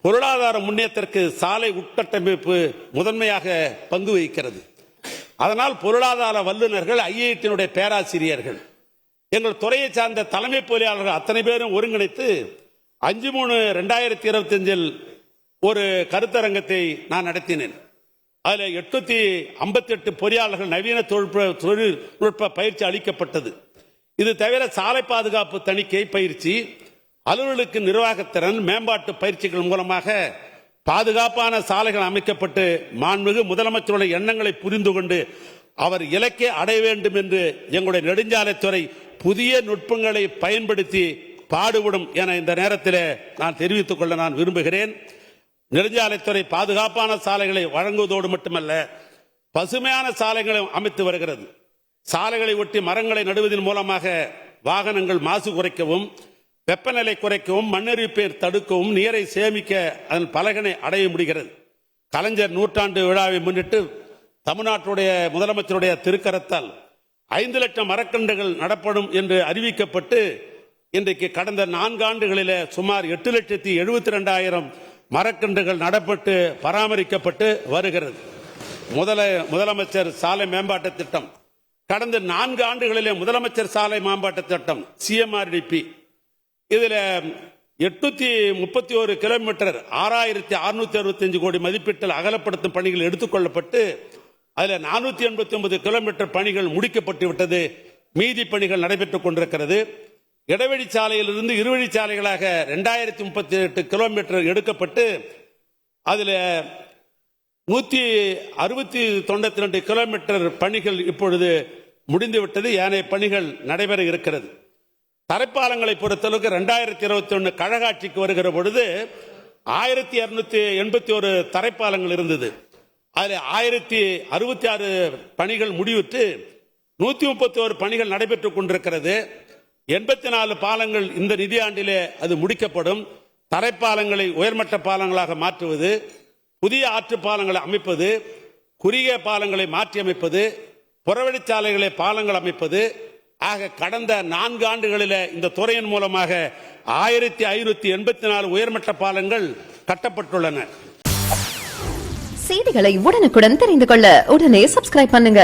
பொருளாதார முன்னேற்றத்திற்கு சாலை உட்கட்டமைப்பு முதன்மையாக பங்கு வகிக்கிறது. அதனால் பொருளாதார வல்லுநர்கள், ஐஐடியினுடைய பேராசிரியர்கள், எங்கள் துறையை சார்ந்த தலைமை பொறியாளர்கள் அத்தனை பேரும் ஒருங்கிணைத்து 5/3/2025 ஒரு கருத்தரங்கத்தை நான் நடத்தினேன். அதில் 858 பொறியாளர்கள் நவீன தொழில்நுட்ப பயிற்சி அளிக்கப்பட்டது. இது தவிர சாலை பாதுகாப்பு தணிக்கை பயிற்சி, அலுவலர்களுக்கு நிர்வாகத்திறன் மேம்பாட்டு பயிற்சிகள் மூலமாக பாதுகாப்பான சாலைகள் அமைக்கப்பட்டு மாண்புமிகு முதலமைச்சருடைய எண்ணங்களை புரிந்து கொண்டு அவர் இலக்கை அடைய வேண்டும் என்று எங்களுடைய நெடுஞ்சாலைத்துறை புதிய நுட்பங்களை பயன்படுத்தி பாடுபடும் என இந்த நேரத்தில் நான் தெரிவித்துக் கொள்ள நான் விரும்புகிறேன். நெடுஞ்சாலைத்துறை பாதுகாப்பான சாலைகளை வழங்குவதோடு மட்டுமல்ல, பசுமையான சாலைகளும் அமைத்து வருகிறது. சாலைகளை ஒட்டி மரங்களை நடுவதன் மூலமாக வாகனங்கள் மாசு குறைக்கவும், வெப்பநிலை குறைக்கவும், மண்ணெரிப்பை தடுக்கவும், நீரை சேமிக்க அதன் பலகனை அடைய முடிகிறது. கலைஞர் நூற்றாண்டு விழாவை முன்னிட்டு தமிழ்நாட்டுடைய முதலமைச்சருடைய திருக்கரத்தால் 5 லட்சம் மரக்கன்றுகள் நடப்படும் என்று அறிவிக்கப்பட்டு இன்றைக்கு கடந்த 4 ஆண்டுகளில் சுமார் 8,72,000 மரக்கன்றுகள் நடப்பட்டு பராமரிக்கப்பட்டு வருகிறது. முதலமைச்சர் சாலை மேம்பாட்டு திட்டம், கடந்த 4 ஆண்டுகளிலே முதலமைச்சர் சாலை மேம்பாட்டு திட்டம் CMRDP, இதில் 831 கிலோமீட்டர் 6,665 கோடி மதிப்பீட்டில் அகலப்படுத்தும் பணிகள் எடுத்துக்கொள்ளப்பட்டு அதில் 489 கிலோமீட்டர் பணிகள் முடிக்கப்பட்டு விட்டது. மீதி பணிகள் நடைபெற்றுக் கொண்டிருக்கிறது. இடவழிச்சாலையிலிருந்து இருவழிச்சாலைகளாக 2038 கிலோமீட்டர் எடுக்கப்பட்டு அதில் 192 கிலோமீட்டர் பணிகள் இப்பொழுது முடிந்துவிட்டது. ஏனைய பணிகள் நடைபெற இருக்கிறது. தரைப்பாலங்களை பொறுத்தளவுக்கு 2021 கழகாட்சிக்கு வருகிற பொழுது 1281 தரைப்பாலங்கள் இருந்தது. அதில் 1066 பணிகள் முடிவுற்று 131 பணிகள் நடைபெற்றுக் கொண்டிருக்கிறது. 84 பாலங்கள் இந்த நிதியாண்டிலே அது முடிக்கப்படும். தரைப்பாலங்களை உயர்மட்ட பாலங்களாக மாற்றுவது, புதிய ஆற்று பாலங்களை அமைப்பது, குறுகிய பாலங்களை மாற்றி அமைப்பது, புறவழிச்சாலைகளை பாலங்கள் அமைப்பது ஆக கடந்த 4 ஆண்டுகளில் இந்த துறையின் மூலமாக 1584 உயர்மட்ட பாலங்கள் கட்டப்பட்டுள்ளன. செய்திகளை உடனுக்குடன் தெரிந்து கொள்ள உடனே சப்ஸ்கிரைப் பண்ணுங்க.